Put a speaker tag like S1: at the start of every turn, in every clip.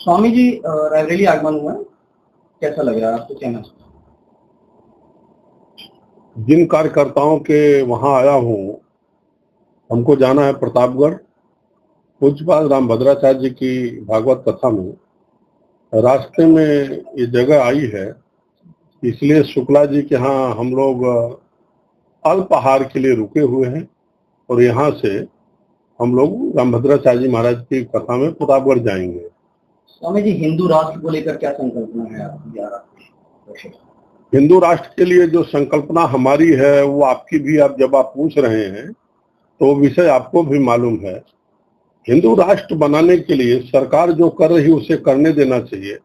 S1: स्वामी जी रायबरेली आगमन हुआ, कैसा लग रहा है आपको, क्या महसूस?
S2: जिन कार्यकर्ताओं के वहां आया हूँ, हमको जाना है प्रतापगढ़। पूज्यपाद रामभद्राचार्य जी की भागवत कथा में रास्ते में ये जगह आई है, इसलिए शुक्ला जी के यहाँ हम लोग अल्पाहार के लिए रुके हुए हैं और यहाँ से हम लोग रामभद्राचार्य जी महाराज की कथा में प्रतापगढ़ जाएंगे।
S1: स्वामी जी, हिंदू राष्ट्र को लेकर क्या संकल्पना है आपकी?
S2: हिंदू राष्ट्र के लिए जो संकल्पना हमारी है वो आपकी भी, आप जब आप पूछ रहे हैं तो विषय आपको भी मालूम है। हिंदू राष्ट्र बनाने के लिए सरकार जो कर रही है उसे करने देना चाहिए,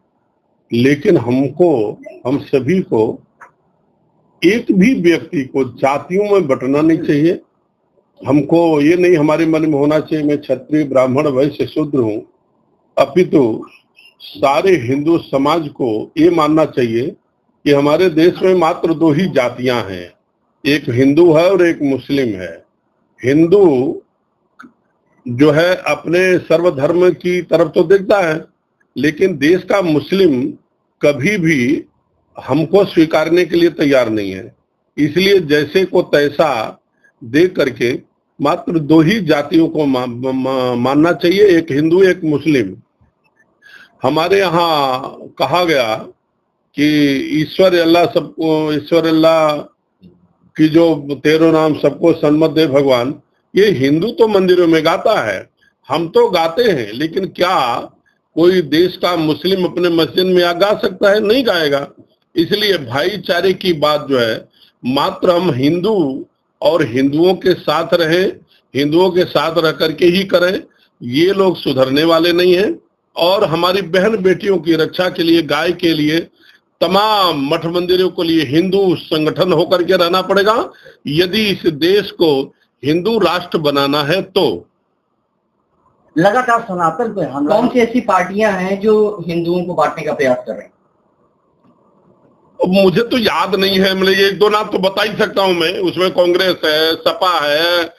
S2: लेकिन हम सभी को, एक भी व्यक्ति को जातियों में बंटना नहीं चाहिए। हमको ये नहीं हमारे मन में होना चाहिए मैं क्षत्रिय ब्राह्मण वैश्य शूद्र हूं, अपितु सारे हिंदू समाज को ये मानना चाहिए कि हमारे देश में मात्र दो ही जातियां हैं, एक हिंदू है और एक मुस्लिम है। हिंदू जो है अपने सर्वधर्म की तरफ तो देखता है, लेकिन देश का मुस्लिम कभी भी हमको स्वीकारने के लिए तैयार नहीं है। इसलिए जैसे को तैसा दे करके मात्र दो ही जातियों को मानना चाहिए, एक हिंदू एक मुस्लिम। हमारे यहाँ कहा गया कि ईश्वर अल्लाह सबको, ईश्वर अल्लाह की जो 13 नाम सबको सन्मत दे भगवान, ये हिंदू तो मंदिरों में गाता है, हम तो गाते हैं, लेकिन क्या कोई देश का मुस्लिम अपने मस्जिद में गा सकता है? नहीं गाएगा। इसलिए भाईचारे की बात जो है मात्र हम हिंदू और हिंदुओं के साथ रहें, हिंदुओं के साथ रह करके ही करें। ये लोग सुधरने वाले नहीं हैं और हमारी बहन बेटियों की रक्षा के लिए, गाय के लिए, तमाम मठ मंदिरों के लिए हिंदू संगठन होकर के रहना पड़ेगा यदि इस देश को हिंदू राष्ट्र बनाना है तो।
S1: लगातार सनातन पे हमला, कौन सी ऐसी पार्टियां हैं जो हिंदुओं को बांटने का प्रयास कर रहे हैं?
S2: मुझे तो याद नहीं है, मतलब एक दो नाम तो बता ही सकता हूं मैं। उसमें कांग्रेस है, सपा है,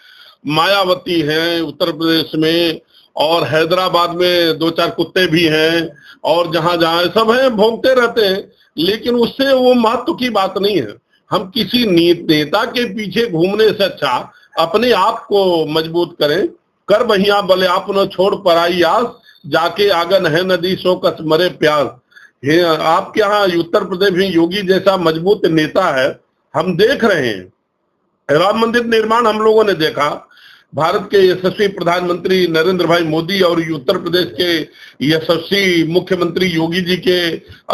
S2: मायावती है उत्तर प्रदेश में, और हैदराबाद में 2-4 कुत्ते भी हैं, और जहां जहां सब है भोंकते रहते हैं, लेकिन उससे वो महत्व की बात नहीं है। हम किसी नेता के पीछे घूमने से अच्छा अपने आप को मजबूत करें। कर बहिया बले आप न छोड़ पराई आस, जाके आगन है नदी सो कस मरे प्यास। आपके यहाँ उत्तर प्रदेश में योगी जैसा मजबूत नेता है, हम देख रहे हैं। राम मंदिर निर्माण हम लोगों ने देखा, भारत के यशस्वी प्रधानमंत्री नरेंद्र भाई मोदी और उत्तर प्रदेश के यशस्वी मुख्यमंत्री योगी जी के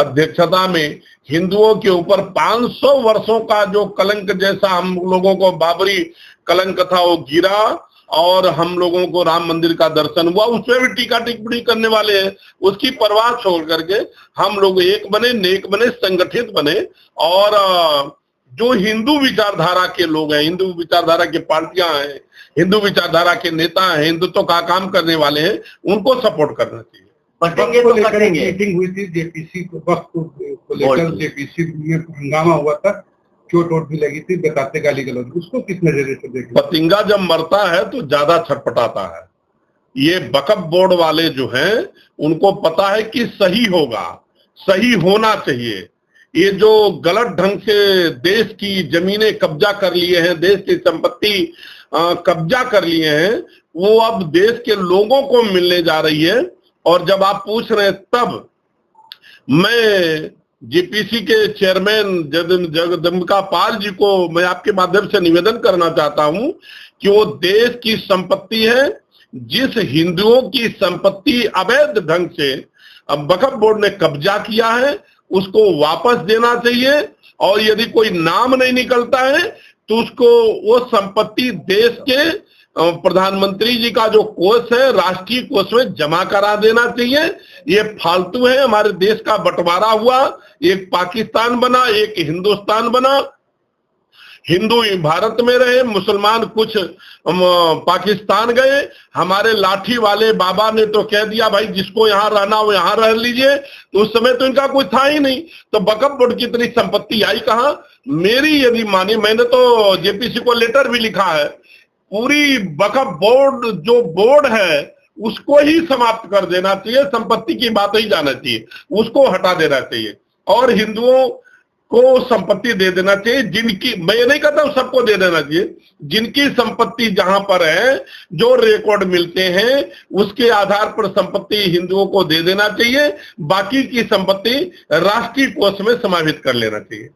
S2: अध्यक्षता में हिंदुओं के ऊपर 500 वर्षों का जो कलंक जैसा हम लोगों को बाबरी कलंक था वो गिरा, और हम लोगों को राम मंदिर का दर्शन हुआ। उसमें भी टीका टिप्पणी करने वाले हैं, उसकी परवाह छोड़ करके हम लोग एक बने, नेक बने, संगठित बने, और जो हिंदू विचारधारा के लोग हैं, हिंदू विचारधारा की पार्टियां हैं, हिंदू विचारधारा के नेता हैं, हिंदुत्व का काम करने वाले हैं, उनको सपोर्ट करना चाहिए।
S1: बटेंगे तो कटेंगे।
S3: मीटिंग हुई थी जेपीसी को, वक्त को लेकर जेपीसी में हंगामा हुआ था, चोट वोट भी लगी थी, बताते गाली गलौज, उसको किस नजरिए से देखें?
S2: पतिंगा जब मरता है तो ज्यादा छटपटाता है। ये वक्फ बोर्ड वाले जो हैं उनको पता है कि सही होगा, सही होना चाहिए। ये जो गलत ढंग से देश की जमीनें कब्जा कर लिए हैं, देश की संपत्ति कब्जा कर लिए हैं, वो अब देश के लोगों को मिलने जा रही है। और जब आप पूछ रहे हैं तब मैं जेपीसी के चेयरमैन जगदम्बिका पाल जी को मैं आपके माध्यम से निवेदन करना चाहता हूं कि वो देश की संपत्ति है, जिस हिंदुओं की संपत्ति अवैध ढंग से अब वक्फ बोर्ड ने कब्जा किया है उसको वापस देना चाहिए, और यदि कोई नाम नहीं निकलता है तो उसको वो संपत्ति देश के प्रधानमंत्री जी का जो कोष है राष्ट्रीय कोष में जमा करा देना चाहिए। ये फालतू है, हमारे देश का बंटवारा हुआ, एक पाकिस्तान बना, एक हिंदुस्तान बना, हिंदू भारत में रहे, मुसलमान कुछ पाकिस्तान गए। हमारे लाठी वाले बाबा ने तो कह दिया भाई जिसको यहाँ रहना वो यहाँ रह लीजिए, तो उस समय तो इनका कुछ था ही नहीं, तो वक्फ बोर्ड की इतनी संपत्ति आई कहाँ? मेरी यदि माने, मैंने तो जेपीसी को लेटर भी लिखा है, पूरी वक्फ बोर्ड जो बोर्ड है उसको ही समाप्त कर देना चाहिए, संपत्ति की बात ही जाना चाहिए, उसको हटा देना चाहिए और हिंदुओं को संपत्ति दे देना चाहिए। जिनकी, मैं ये नहीं कहता हूं सबको दे देना चाहिए, जिनकी संपत्ति जहां पर है, जो रिकॉर्ड मिलते हैं उसके आधार पर संपत्ति हिंदुओं को दे देना चाहिए, बाकी की संपत्ति राष्ट्रीय कोष में समाहित कर लेना चाहिए।